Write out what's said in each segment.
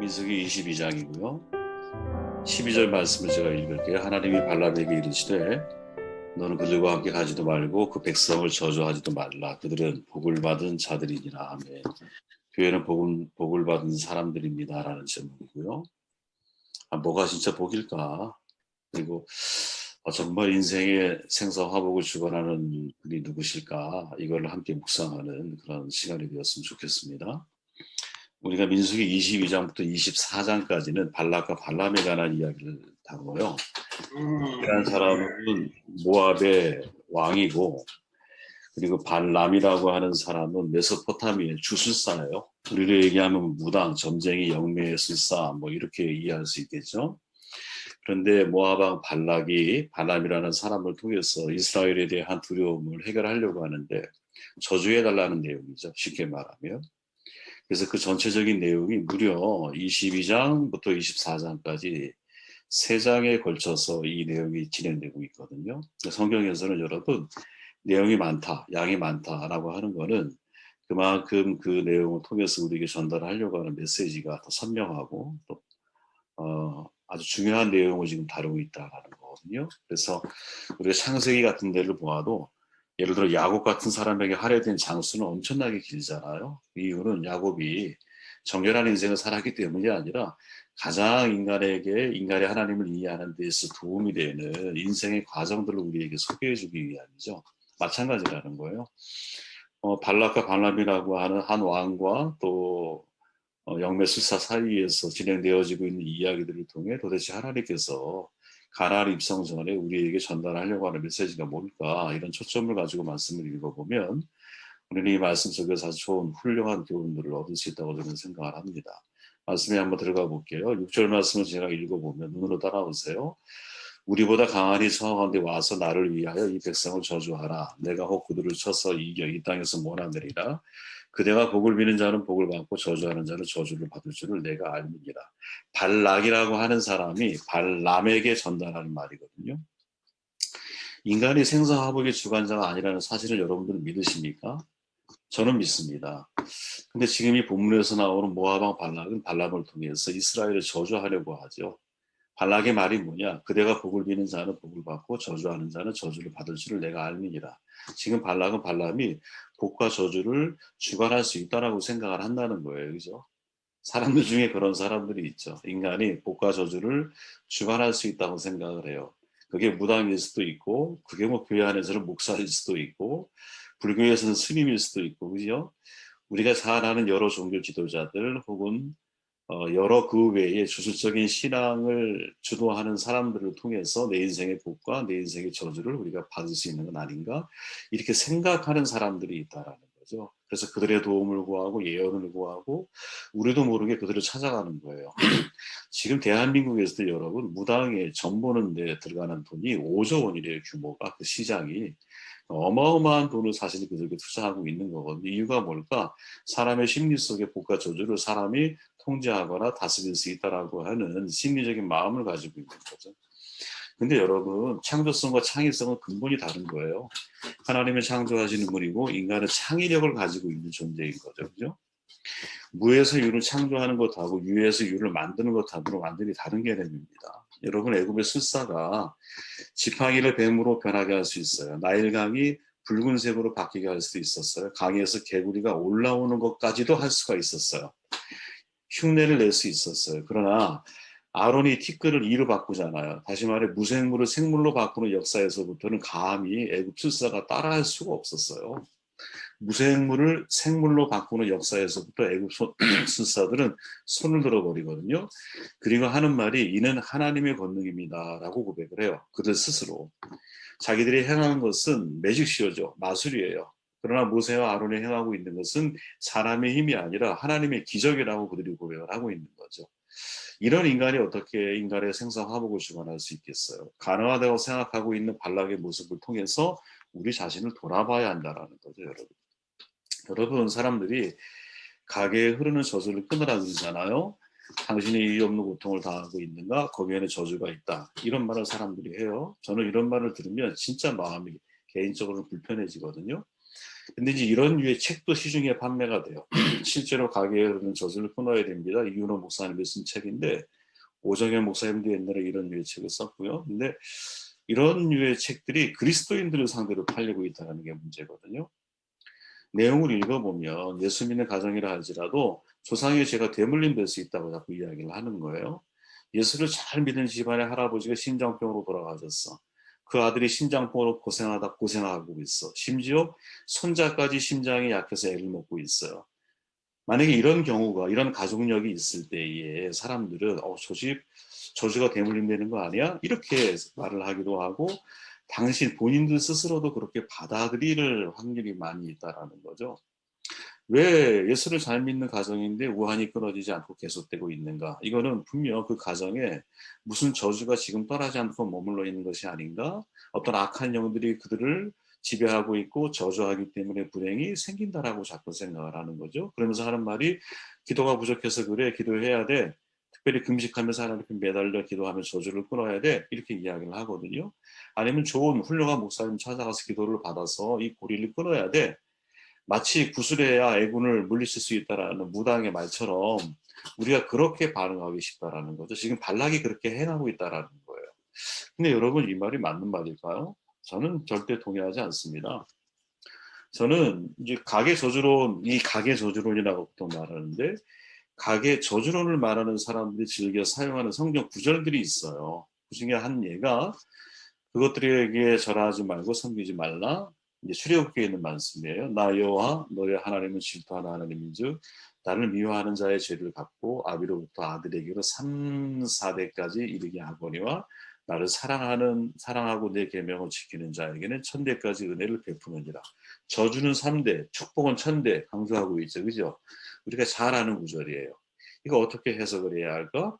민수기 22장이고요. 12절 말씀을 제가 읽을게요. 하나님이 발람에게 이르시되 너는 그들과 함께 가지도 말고 그 백성을 저주하지도 말라. 그들은 복을 받은 자들이니라. 아멘. 교회는 복을 받은 사람들입니다. 라는 제목이고요. 뭐가 진짜 복일까? 그리고 정말 인생의 생사화복을 주관하는 분이 누구실까? 이걸 함께 묵상하는 그런 시간이 되었으면 좋겠습니다. 우리가 민수기 22장부터 24장까지는 발락과 발람에 관한 이야기를 다뤄요. 이라는 사람은 모압의 왕이고, 그리고 발람이라고 하는 사람은 메소포타미아의 주술사예요. 우리로 얘기하면 무당, 점쟁이, 영매의 술사 뭐 이렇게 이해할 수 있겠죠. 그런데 모압 왕 발락이 발람이라는 사람을 통해서 이스라엘에 대한 두려움을 해결하려고 하는데 저주해달라는 내용이죠. 쉽게 말하면. 그래서 그 전체적인 내용이 무려 22장부터 24장까지 3장에 걸쳐서 이 내용이 진행되고 있거든요. 성경에서는 여러분 내용이 많다, 양이 많다라고 하는 거는 그만큼 그 내용을 통해서 우리에게 전달하려고 하는 메시지가 더 선명하고 또 아주 중요한 내용을 지금 다루고 있다라는 거거든요. 그래서 우리가 창세기 같은 데를 보아도 예를 들어 야곱 같은 사람에게 할애된 장수는 엄청나게 길잖아요. 이유는 야곱이 정결한 인생을 살았기 때문이 아니라 가장 인간의 하나님을 이해하는 데서 도움이 되는 인생의 과정들을 우리에게 소개해주기 위함이죠. 마찬가지라는 거예요. 발락과 발람이라고 하는 한 왕과 또 영매술사 사이에서 진행되어지고 있는 이야기들을 통해 도대체 하나님께서 가나안 입성 전에 우리에게 전달하려고 하는 메시지가 뭘까, 이런 초점을 가지고 말씀을 읽어보면 우리는 이 말씀 속에서 아주 좋은 훌륭한 교훈들을 얻을 수 있다고 저는 생각을 합니다. 말씀에 한번 들어가 볼게요. 6절 말씀을 제가 읽어보면 눈으로 따라오세요. 우리보다 강하니 저 가운데 와서 나를 위하여 이 백성을 저주하라. 내가 혹 그들을 쳐서 이겨 이 땅에서 몰아내리라. 그대가 복을 비는 자는 복을 받고 저주하는 자는 저주를 받을 줄을 내가 알미니라. 발락이라고 하는 사람이 발람에게 전달하는 말이거든요. 인간이 생사화복의 주관자가 아니라는 사실을 여러분들은 믿으십니까? 저는 믿습니다. 근데 지금 이 본문에서 나오는 모압 왕 발락은 발람을 통해서 이스라엘을 저주하려고 하죠. 발락의 말이 뭐냐? 그대가 복을 비는 자는 복을 받고 저주하는 자는 저주를 받을 줄을 내가 알미니라. 지금 발락은 발람이 복과 저주를 주관할 수 있다라고 생각을 한다는 거예요. 그죠? 사람들 중에 그런 사람들이 있죠. 인간이 복과 저주를 주관할 수 있다고 생각을 해요. 그게 무당일 수도 있고, 그게 뭐 교회 안에서는 목사일 수도 있고, 불교에서는 스님일 수도 있고, 그죠? 우리가 잘 아는 여러 종교 지도자들 혹은 여러 그 외에 주술적인 신앙을 주도하는 사람들을 통해서 내 인생의 복과 내 인생의 저주를 우리가 받을 수 있는 건 아닌가, 이렇게 생각하는 사람들이 있다라는 거죠. 그래서 그들의 도움을 구하고 예언을 구하고 우리도 모르게 그들을 찾아가는 거예요. 지금 대한민국에서도 여러분 무당에 전 보는 데 들어가는 돈이 5조 원이래요. 규모가, 그 시장이. 어마어마한 돈을 사실 그들에게 투자하고 있는 거거든요. 이유가 뭘까? 사람의 심리 속의 복과 저주를 사람이 통제하거나 다스릴 수 있다라고 하는 심리적인 마음을 가지고 있는 거죠. 근데 여러분, 창조성과 창의성은 근본이 다른 거예요. 하나님의 창조하시는 분이고 인간은 창의력을 가지고 있는 존재인 거죠. 그죠? 무에서 유를 창조하는 것하고 유에서 유를 만드는 것하고는 완전히 다른 개념입니다. 여러분, 애굽의 술사가 지팡이를 뱀으로 변하게 할 수 있어요. 나일강이 붉은색으로 바뀌게 할 수도 있었어요. 강에서 개구리가 올라오는 것까지도 할 수가 있었어요. 흉내를 낼 수 있었어요. 그러나 아론이 티끌을 이로 바꾸잖아요. 다시 말해 무생물을 생물로 바꾸는 역사에서부터는 감히 애굽 술사가 따라할 수가 없었어요. 무생물을 생물로 바꾸는 역사에서부터 애굽 술사들은 손을 들어버리거든요. 그리고 하는 말이 이는 하나님의 권능입니다 라고 고백을 해요. 그들 스스로. 자기들이 행하는 것은 매직쇼죠. 마술이에요. 그러나 모세와 아론이 행하고 있는 것은 사람의 힘이 아니라 하나님의 기적이라고 그들이 고백을 하고 있는 거죠. 이런 인간이 어떻게 인간의 생사화복을 주관할 수 있겠어요? 가능하다고 생각하고 있는 발락의 모습을 통해서 우리 자신을 돌아봐야 한다는 거죠, 여러분. 여러분, 사람들이 가게에 흐르는 저주를 끊으라 그러잖아요. 당신이 이유 없는 고통을 당하고 있는가? 거기에는 저주가 있다. 이런 말을 사람들이 해요. 저는 이런 말을 들으면 진짜 마음이 개인적으로 불편해지거든요. 근데 이제 이런 류의 책도 시중에 판매가 돼요. 실제로 가게에서는 저주를 끊어야 됩니다. 이윤호 목사님이 쓴 책인데 오정현 목사님도 옛날에 이런 류의 책을 썼고요. 근데 이런 류의 책들이 그리스도인들을 상대로 팔리고 있다는 게 문제거든요. 내용을 읽어보면 예수 믿는 가정이라 할지라도 조상의 죄가 되물림 될 수 있다고 자꾸 이야기를 하는 거예요. 예수를 잘 믿는 집안의 할아버지가 심장병으로 돌아가셨어. 그 아들이 심장병으로 고생하고 있어. 심지어 손자까지 심장이 약해서 애를 먹고 있어요. 만약에 이런 경우가, 이런 가족력이 있을 때에 사람들은 저 집 저주가 대물림되는 거 아니야? 이렇게 말을 하기도 하고 당신 본인들 스스로도 그렇게 받아들일 확률이 많이 있다라는 거죠. 왜 예수를 잘 믿는 가정인데 우환이 끊어지지 않고 계속되고 있는가? 이거는 분명 그 가정에 무슨 저주가 지금 떠나지 않고 머물러 있는 것이 아닌가? 어떤 악한 영들이 그들을 지배하고 있고 저주하기 때문에 불행이 생긴다라고 자꾸 생각을 하는 거죠. 그러면서 하는 말이 기도가 부족해서 그래, 기도해야 돼. 특별히 금식하면서 하나님께 매달려 기도하며 저주를 끊어야 돼. 이렇게 이야기를 하거든요. 아니면 좋은 훌륭한 목사님 찾아가서 기도를 받아서 이 고리를 끊어야 돼. 마치 구슬해야 애군을 물리칠 수 있다라는 무당의 말처럼 우리가 그렇게 반응하기 쉽다라는 거죠. 지금 발락이 그렇게 행하고 있다라는 거예요. 근데 여러분 이 말이 맞는 말일까요? 저는 절대 동의하지 않습니다. 저는 이제 가계 저주론이라고 보통 말하는데 가계 저주론을 말하는 사람들이 즐겨 사용하는 성경 구절들이 있어요. 그 중에 한 예가 그것들에게 절하지 말고 섬기지 말라. 이제 출애굽기에 있는 말씀이에요. 나 여호와 너의 하나님은 질투하는 하나님인즉 나를 미워하는 자의 죄를 갚고 아비로부터 아들에게로 3, 4대까지 이르게 하거니와 나를 사랑하고 내 계명을 지키는 자에게는 1000대까지 은혜를 베푸느니라. 저주는 3대, 축복은 1000대 강조하고 있죠. 그죠? 우리가 잘 아는 구절이에요. 이거 어떻게 해석을 해야 할까?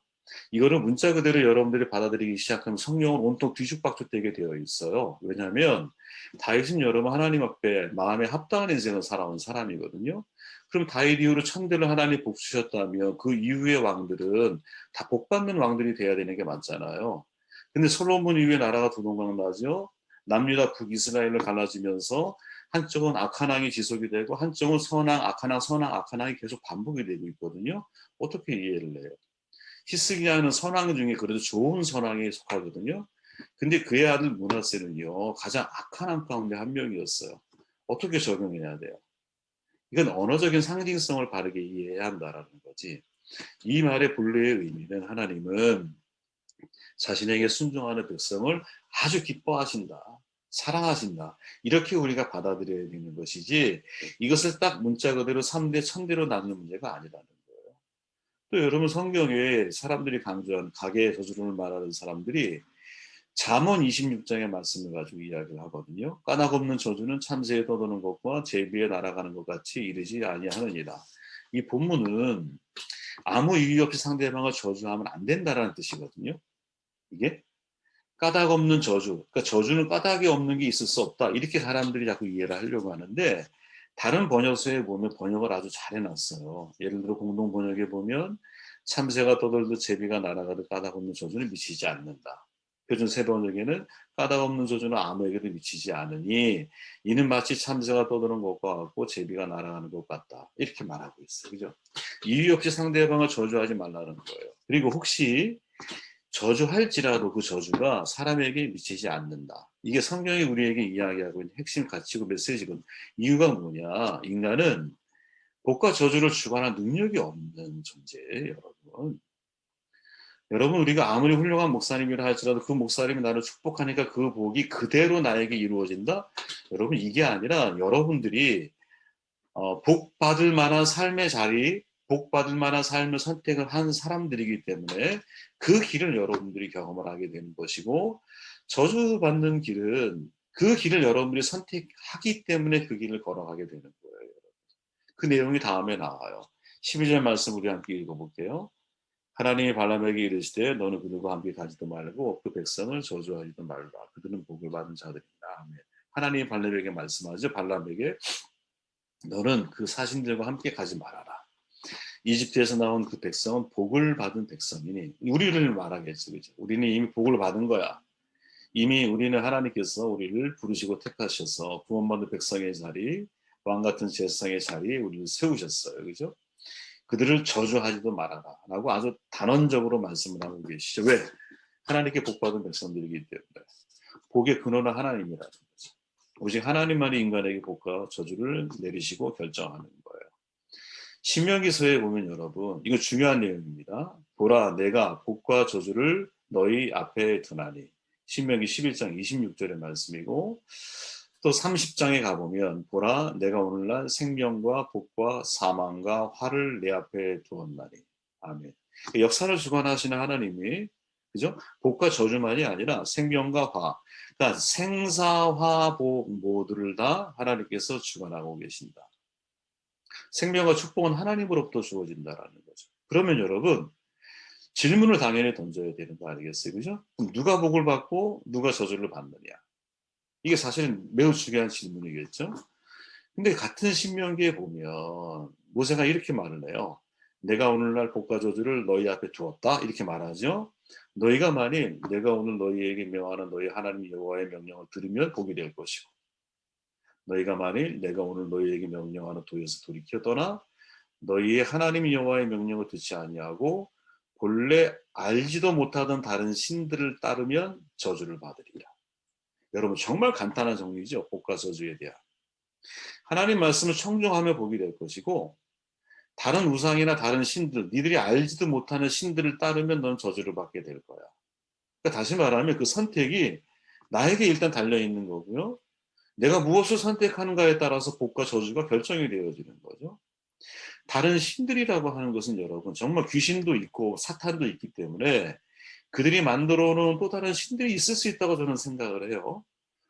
이거는 문자 그대로 여러분들이 받아들이기 시작하면 성령은 온통 뒤죽박죽되게 되어 있어요. 왜냐하면 다윗은 여러분 하나님 앞에 마음에 합당한 인생을 살아온 사람이거든요. 그럼 다윗 이후로 천대를 하나님 복 주셨다면 그 이후의 왕들은 다 복받는 왕들이 돼야 되는 게 맞잖아요. 근데 솔로몬 이후에 나라가 두 동강 나죠. 남유다 북이스라엘을 갈라지면서 한쪽은 악한 왕이 지속이 되고 한쪽은 선왕, 악한 왕, 선왕, 악한 왕이 계속 반복이 되고 있거든요. 어떻게 이해를 해요? 히스기야는 선왕 중에 그래도 좋은 선왕에 속하거든요. 근데 그의 아들 므낫세는요 가장 악한 왕 가운데 한 명이었어요. 어떻게 적용해야 돼요? 이건 언어적인 상징성을 바르게 이해해야 한다라는 거지. 이 말의 본래의 의미는 하나님은 자신에게 순종하는 백성을 아주 기뻐하신다. 사랑하신다. 이렇게 우리가 받아들여야 되는 것이지 이것을 딱 문자 그대로 3대 1000대로 나누는 문제가 아니라는 거예요. 또 여러분 성경에 사람들이 강조한 가계의 저주를 말하는 사람들이 잠언 26장의 말씀을 가지고 이야기를 하거든요. 까닭 없는 저주는 참새에 떠도는 것과 제비에 날아가는 것 같이 이르지 아니하느니라. 이 본문은 아무 이유 없이 상대방을 저주하면 안 된다라는 뜻이거든요. 이게 까닭 없는 저주, 그러니까 저주는 까닭이 없는 게 있을 수 없다. 이렇게 사람들이 자꾸 이해를 하려고 하는데 다른 번역서에 보면 번역을 아주 잘 해놨어요. 예를 들어 공동 번역에 보면 참새가 떠돌듯 제비가 날아가듯 까닭 없는 저주는 미치지 않는다. 표준 세 번역에는 까닭 없는 저주는 아무에게도 미치지 않으니 이는 마치 참새가 떠도는 것과 같고 제비가 날아가는 것 같다. 이렇게 말하고 있어요. 그죠? 이유 없이 상대방을 저주하지 말라는 거예요. 그리고 혹시 저주할지라도 그 저주가 사람에게 미치지 않는다. 이게 성경이 우리에게 이야기하고 있는 핵심 가치고 메시지군. 이유가 뭐냐? 인간은 복과 저주를 주관할 능력이 없는 존재예요, 여러분. 여러분, 우리가 아무리 훌륭한 목사님이라 할지라도 그 목사님이 나를 축복하니까 그 복이 그대로 나에게 이루어진다? 여러분, 이게 아니라 여러분들이 복 받을 만한 삶의 자리, 복 받을 만한 삶을 선택을 한 사람들이기 때문에 그 길을 여러분들이 경험을 하게 되는 것이고 저주받는 길은 그 길을 여러분들이 선택하기 때문에 그 길을 걸어가게 되는 거예요. 그 내용이 다음에 나와요. 12절 말씀 우리 함께 읽어볼게요. 하나님이 발람에게 이르시되 너는 그들과 함께 가지도 말고 그 백성을 저주하지도 말라. 그들은 복을 받은 자들이다. 아멘. 하나님이 발람에게 말씀하죠. 발람에게 너는 그 사신들과 함께 가지 말아라. 이집트에서 나온 그 백성은 복을 받은 백성이니 우리를 말하겠죠. 그죠? 우리는 이미 복을 받은 거야. 이미 우리는 하나님께서 우리를 부르시고 택하셔서 구원받은 백성의 자리, 왕 같은 제사장의 자리에 우리를 세우셨어요. 그죠? 그들을 저주하지도 말아라 라고 아주 단언적으로 말씀을 하고 계시죠. 왜? 하나님께 복받은 백성들이기 때문에. 복의 근원은 하나님이라는 거죠. 오직 하나님만이 인간에게 복과 저주를 내리시고 결정하는 거예요. 신명기서에 보면 여러분, 이거 중요한 내용입니다. 보라, 내가 복과 저주를 너희 앞에 두나니. 신명기 11장 26절의 말씀이고, 또 30장에 가보면 보라, 내가 오늘날 생명과 복과 사망과 화를 내 앞에 두었나니. 아멘. 역사를 주관하시는 하나님이, 그죠? 복과 저주만이 아니라 생명과 화, 그러니까 생사화복 모두를 다 하나님께서 주관하고 계신다. 생명과 축복은 하나님으로부터 주어진다라는 거죠. 그러면 여러분, 질문을 당연히 던져야 되는 거 아니겠어요? 그죠? 그럼 누가 복을 받고 누가 저주를 받느냐? 이게 사실은 매우 중요한 질문이겠죠? 근데 같은 신명기에 보면 모세가 이렇게 말을 해요. 내가 오늘날 복과 저주를 너희 앞에 두었다. 이렇게 말하죠. 너희가 만일 내가 오늘 너희에게 명하는 너희 하나님 여호와의 명령을 들으면 복이 될 것이고, 너희가 만일 내가 오늘 너희에게 명령하는 도에서 돌이켜 떠나 너희의 하나님 여호와의 명령을 듣지 아니하고 본래 알지도 못하던 다른 신들을 따르면 저주를 받으리라. 여러분, 정말 간단한 정리죠. 복과 저주에 대한. 하나님 말씀을 청종하며 복이 될 것이고, 다른 우상이나 다른 신들, 니들이 알지도 못하는 신들을 따르면 넌 저주를 받게 될 거야. 그러니까 다시 말하면 그 선택이 나에게 일단 달려 있는 거고요. 내가 무엇을 선택하는가에 따라서 복과 저주가 결정이 되어지는 거죠. 다른 신들이라고 하는 것은 여러분 정말 귀신도 있고 사탄도 있기 때문에 그들이 만들어 놓은 또 다른 신들이 있을 수 있다고 저는 생각을 해요.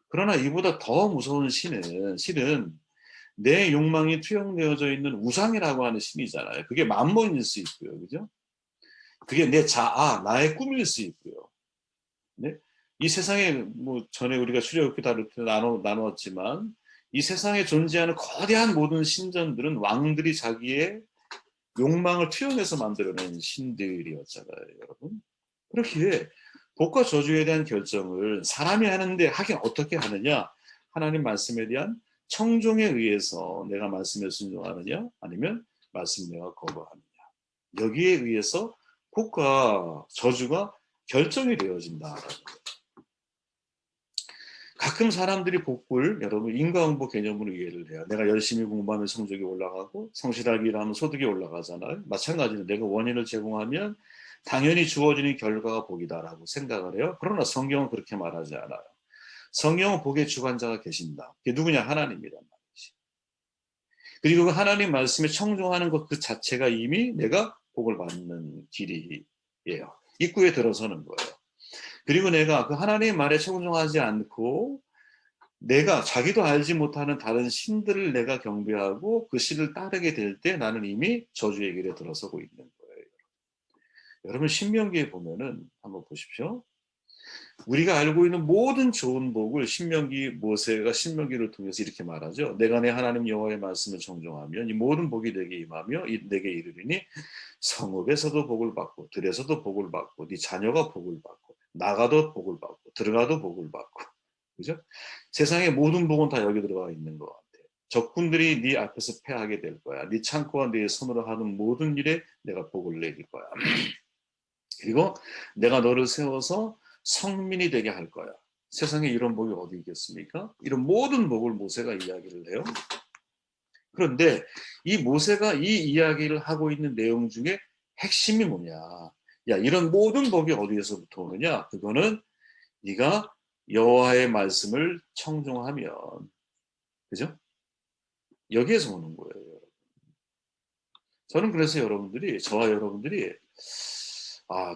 그러나 이보다 더 무서운 신은 실은 내 욕망이 투영되어져 있는 우상이라고 하는 신이잖아요. 그게 만몬일 수 있고요. 그죠? 그게 내 자아, 나의 꿈일 수 있고요. 네? 이 세상에 뭐 전에 우리가 출애굽기 다룰 때 나누었지만 이 세상에 존재하는 거대한 모든 신전들은 왕들이 자기의 욕망을 투영해서 만들어낸 신들이었잖아요, 여러분. 그렇기에 복과 저주에 대한 결정을 사람이 하는데 하긴 어떻게 하느냐? 하나님 말씀에 대한 청종에 의해서 내가 말씀에 순종하느냐? 아니면 말씀 내가 거부하느냐? 여기에 의해서 복과 저주가 결정이 되어진다라는 거예요. 가끔 사람들이 복을 여러분 인과응보 개념으로 이해를 해요. 내가 열심히 공부하면 성적이 올라가고 성실하게 일하면 소득이 올라가잖아요. 마찬가지로 내가 원인을 제공하면 당연히 주어지는 결과가 복이다라고 생각을 해요. 그러나 성경은 그렇게 말하지 않아요. 성경은 복의 주관자가 계신다. 그게 누구냐? 하나님이란 말이지. 그리고 그 하나님 말씀에 청종하는 것 그 자체가 이미 내가 복을 받는 길이에요. 입구에 들어서는 거예요. 그리고 내가 그 하나님의 말에 청종하지 않고 내가 자기도 알지 못하는 다른 신들을 내가 경배하고 그 신을 따르게 될 때 나는 이미 저주의 길에 들어서고 있는 거예요. 여러분 신명기에 보면은 한번 보십시오. 우리가 알고 있는 모든 좋은 복을 신명기 모세가 신명기를 통해서 이렇게 말하죠. 내가 내 하나님 여호와의 말씀을 청종하면 이 모든 복이 내게 임하며 내게 이르리니 성읍에서도 복을 받고 들에서도 복을 받고 네 자녀가 복을 받고 나가도 복을 받고 들어가도 복을 받고 그죠? 세상의 모든 복은 다 여기 들어가 있는 것 같아. 적군들이 네 앞에서 패하게 될 거야. 네 창고와 네 손으로 하는 모든 일에 내가 복을 내릴 거야. 그리고 내가 너를 세워서 성민이 되게 할 거야. 세상에 이런 복이 어디 있겠습니까? 이런 모든 복을 모세가 이야기를 해요. 그런데 이 모세가 이 이야기를 하고 있는 내용 중에 핵심이 뭐냐? 야, 이런 모든 복이 어디에서부터 오느냐? 그거는 네가 여호와의 말씀을 청종하면, 그죠? 여기에서 오는 거예요, 여러분. 저는 그래서 저와 여러분들이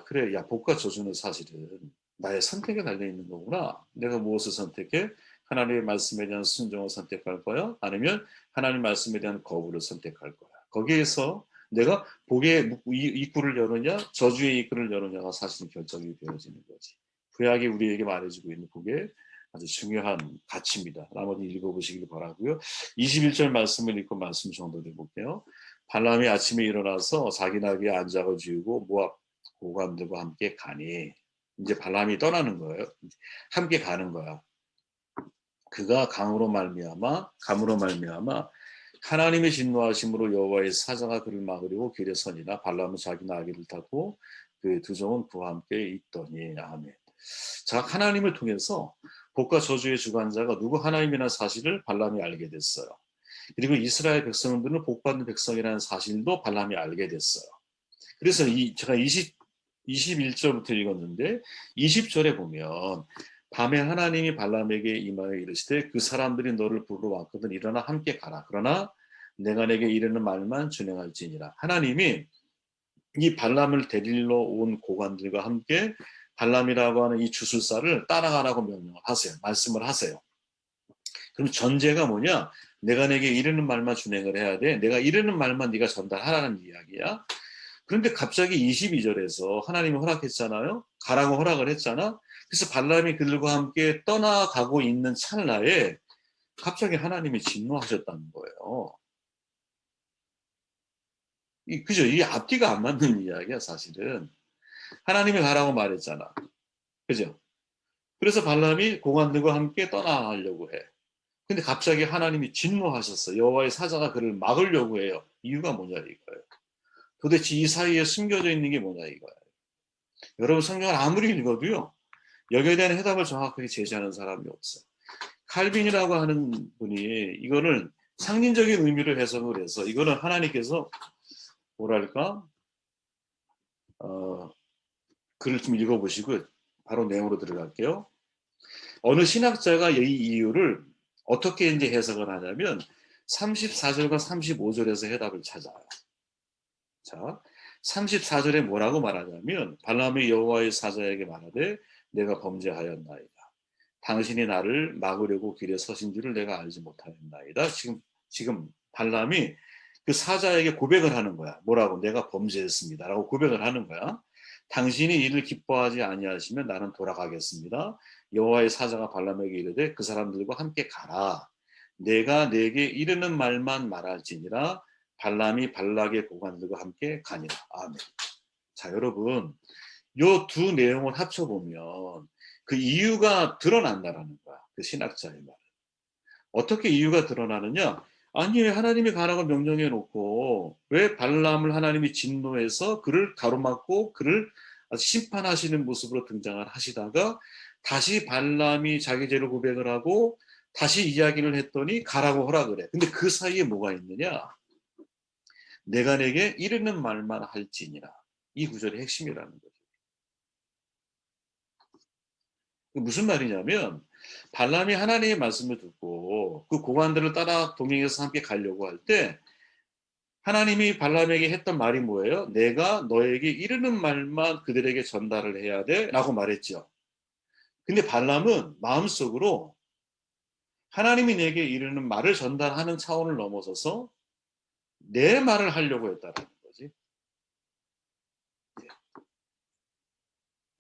그래, 야, 복과 저주는 사실은 나의 선택에 달려 있는 거구나. 내가 무엇을 선택해? 하나님의 말씀에 대한 순종을 선택할 거야? 아니면 하나님 말씀에 대한 거부를 선택할 거야? 거기에서 내가 복의 입구를 여느냐, 저주의 입구를 여느냐가 사실 결정이 되어지는 거지. 구약이 우리에게 말해주고 있는 복의 아주 중요한 가치입니다. 나머지 읽어보시길 바라고요. 21절 말씀을 읽고 말씀 정도를 볼게요. 발람이 아침에 일어나서 자기 나귀에 안장을 지우고 모압 고관들과 함께 가니 이제 발람이 떠나는 거예요. 함께 가는 거야. 그가 감으로 말미암아 하나님의 진노하심으로 여호와의 사자가 그를 막으려고 길에 서니라. 발람은 자기 나귀를 타고 그 두 종은 그와 함께 있더니. 아멘. 자, 하나님을 통해서 복과 저주의 주관자가 누구 하나님이라는 사실을 발람이 알게 됐어요. 그리고 이스라엘 백성들은 복받는 백성이라는 사실도 발람이 알게 됐어요. 그래서 제가 21절부터 읽었는데 20절에 보면 밤에 하나님이 발람에게 임하여 이르시되 그 사람들이 너를 부르러 왔거든 일어나 함께 가라. 그러나 내가 내게 이르는 말만 준행할지니라. 하나님이 이 발람을 데리러 온 고관들과 함께 발람이라고 하는 이 주술사를 따라가라고 명령을 하세요. 말씀을 하세요. 그럼 전제가 뭐냐? 내가 내게 이르는 말만 준행을 해야 돼. 내가 이르는 말만 네가 전달하라는 이야기야. 그런데 갑자기 22절에서 하나님이 허락했잖아요. 가라고 허락을 했잖아. 그래서 발람이 그들과 함께 떠나가고 있는 찰나에 갑자기 하나님이 진노하셨다는 거예요. 그죠? 이게 앞뒤가 안 맞는 이야기야, 사실은. 하나님이 가라고 말했잖아. 그죠? 그래서 발람이 고관들과 함께 떠나가려고 해. 근데 갑자기 하나님이 진노하셨어. 여호와의 사자가 그를 막으려고 해요. 이유가 뭐냐 이거예요. 도대체 이 사이에 숨겨져 있는 게 뭐냐 이거예요. 여러분 성경을 아무리 읽어도요. 여기에 대한 해답을 정확하게 제시하는 사람이 없어요. 칼빈이라고 하는 분이 이거는 상징적인 의미를 해석을 해서 이거는 하나님께서 뭐랄까 글을 좀 읽어보시고 바로 내용으로 들어갈게요. 어느 신학자가 이 이유를 어떻게 이제 해석을 하냐면 34절과 35절에서 해답을 찾아요. 자, 34절에 뭐라고 말하냐면 발람이 여호와의 사자에게 말하되 내가 범죄하였나이다. 당신이 나를 막으려고 길에 서신 줄을 내가 알지 못하였나이다. 지금 발람이 그 사자에게 고백을 하는 거야. 뭐라고? 내가 범죄했습니다라고 고백을 하는 거야. 당신이 이를 기뻐하지 아니하시면 나는 돌아가겠습니다. 여호와의 사자가 발람에게 이르되 그 사람들과 함께 가라. 내가 내게 이르는 말만 말할지니라. 발람이 발락의 고관들과 함께 가니라. 아멘. 자, 여러분, 요 두 내용을 합쳐보면 그 이유가 드러난다라는 거야. 그 신학자의 말. 어떻게 이유가 드러나느냐? 아니, 왜 하나님이 가라고 명령해 놓고 왜 발람을 하나님이 진노해서 그를 가로막고 그를 심판하시는 모습으로 등장을 하시다가 다시 발람이 자기 죄를 고백을 하고 다시 이야기를 했더니 가라고 허락을 해. 근데 그 사이에 뭐가 있느냐? 내가 내게 이르는 말만 할지니라. 이 구절의 핵심이라는 거죠. 무슨 말이냐면 발람이 하나님의 말씀을 듣고 그 고관들을 따라 동행해서 함께 가려고 할 때 하나님이 발람에게 했던 말이 뭐예요? 내가 너에게 이르는 말만 그들에게 전달을 해야 돼 라고 말했죠. 근데 발람은 마음속으로 하나님이 내게 이르는 말을 전달하는 차원을 넘어서서 내 말을 하려고 했다는 거지.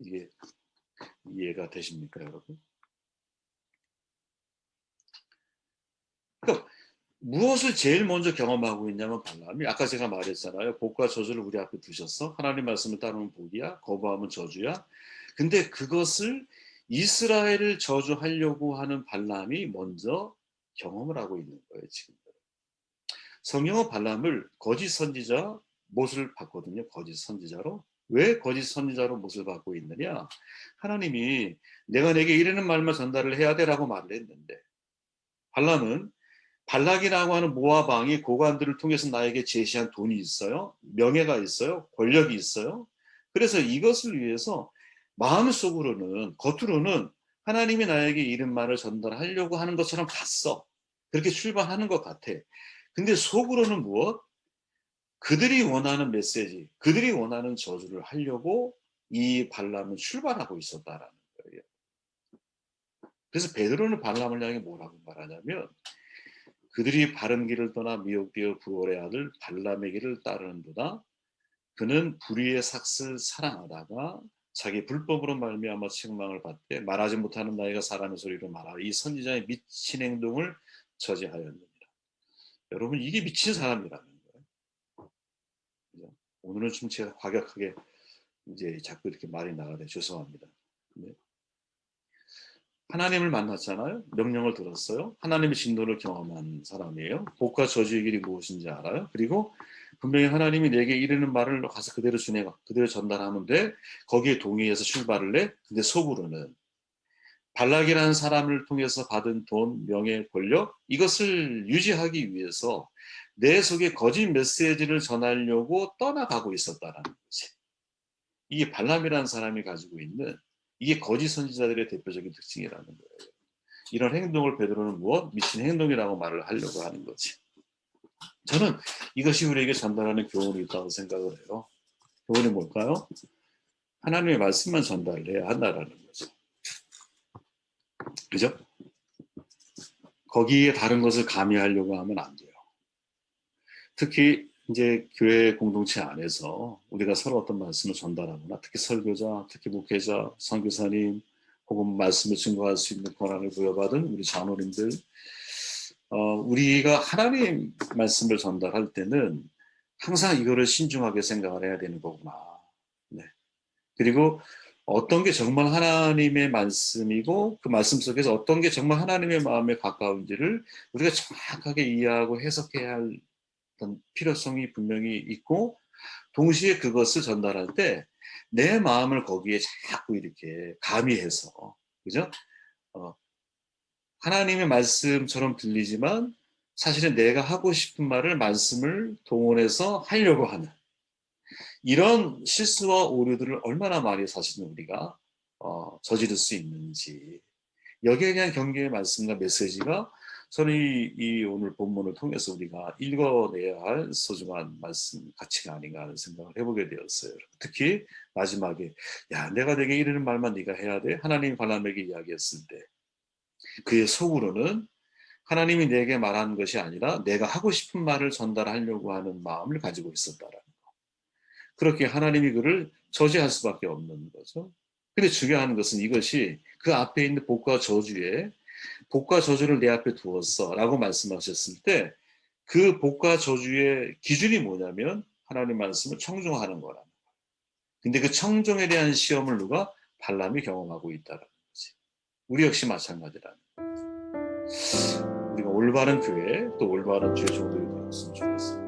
이게 이해가 되십니까, 여러분? 그러니까 무엇을 제일 먼저 경험하고 있냐면 발람이 아까 제가 말했잖아요. 복과 저주를 우리 앞에 두셨어. 하나님 말씀을 따르면 복이야. 거부하면 저주야. 근데 그것을 이스라엘을 저주하려고 하는 발람이 먼저 경험을 하고 있는 거예요. 지금. 성경은 발람을 거짓 선지자 못을 봤거든요. 거짓 선지자로. 왜 거짓 선지자로 못을 받고 있느냐? 하나님이 내가 내게 이르는 말만 전달을 해야 되라고 말을 했는데 발람은 발락이라고 하는 모압 왕이 고관들을 통해서 나에게 제시한 돈이 있어요. 명예가 있어요. 권력이 있어요. 그래서 이것을 위해서 마음속으로는 겉으로는 하나님이 나에게 이른 말을 전달하려고 하는 것처럼 봤어. 그렇게 출발하는 것 같아. 근데 속으로는 무엇? 그들이 원하는 메시지, 그들이 원하는 저주를 하려고 이 발람은 출발하고 있었다라는 거예요. 그래서 베드로는 발람을 향해 뭐라고 말하냐면 그들이 바른 길을 떠나 미혹되어 부올의 아들 발람의 길을 따르는도다. 그는 불의의 삭슬 사랑하다가 자기 불법으로 말미암아 책망을 받되 말하지 못하는 나이가 사람의 소리로 말하라. 이 선지자의 미친 행동을 저지하였느니라. 여러분 이게 미친 사람이라는 거예요. 오늘은 좀 제가 과격하게 이제 자꾸 이렇게 말이 나가네 죄송합니다. 네. 하나님을 만났잖아요. 명령을 들었어요. 하나님의 진노를 경험한 사람이에요. 복과 저주의 길이 무엇인지 알아요. 그리고 분명히 하나님이 내게 이르는 말을 가서 그대로 준행하, 그대로 전달하면 돼. 거기에 동의해서 출발을 해. 근데 속으로는 발락이라는 사람을 통해서 받은 돈, 명예, 권력 이것을 유지하기 위해서 내 속에 거짓 메시지를 전하려고 떠나가고 있었다는 거지. 이게 발람이라는 사람이 가지고 있는 이게 거짓 선지자들의 대표적인 특징이라는 거예요. 이런 행동을 베드로는 무엇? 미친 행동이라고 말을 하려고 하는 거지. 저는 이것이 우리에게 전달하는 교훈이 있다고 생각을 해요. 교훈이 뭘까요? 하나님의 말씀만 전달을 해야 한다라는 거죠. 그죠? 거기에 다른 것을 가미하려고 하면 안 돼요. 특히 이제 교회 공동체 안에서 우리가 서로 어떤 말씀을 전달하거나 특히 설교자, 특히 목회자, 선교사님 혹은 말씀을 증거할 수 있는 권한을 부여받은 우리 장로님들 우리가 하나님 말씀을 전달할 때는 항상 이거를 신중하게 생각을 해야 되는 거구나. 네. 그리고 어떤 게 정말 하나님의 말씀이고 그 말씀 속에서 어떤 게 정말 하나님의 마음에 가까운지를 우리가 정확하게 이해하고 해석해야 할 필요성이 분명히 있고 동시에 그것을 전달할 때 내 마음을 거기에 자꾸 이렇게 가미해서 그죠? 하나님의 말씀처럼 들리지만 사실은 내가 하고 싶은 말을 말씀을 동원해서 하려고 하는 이런 실수와 오류들을 얼마나 많이 사실은 우리가 저지를 수 있는지 여기에 대한 경계의 말씀과 메시지가 저는 이 오늘 본문을 통해서 우리가 읽어내야 할 소중한 말씀 가치가 아닌가 하는 생각을 해보게 되었어요. 특히 마지막에 야 내가 내게 이르는 말만 네가 해야 돼. 하나님이 발람에게 이야기했을 때 그의 속으로는 하나님이 내게 말하는 것이 아니라 내가 하고 싶은 말을 전달하려고 하는 마음을 가지고 있었다라는 거. 그렇게 하나님이 그를 저지할 수밖에 없는 거죠. 근데 중요한 것은 이것이 그 앞에 있는 복과 저주에 복과 저주를 내 앞에 두었어 라고 말씀하셨을 때 그 복과 저주의 기준이 뭐냐면 하나님 말씀을 청종하는 거라는 거예요. 근데 그 청종에 대한 시험을 누가? 발람이 경험하고 있다는 거지. 우리 역시 마찬가지라는 거예요. 우리가 올바른 교회 또 올바른 주의 종들이 되었으면 좋겠습니다.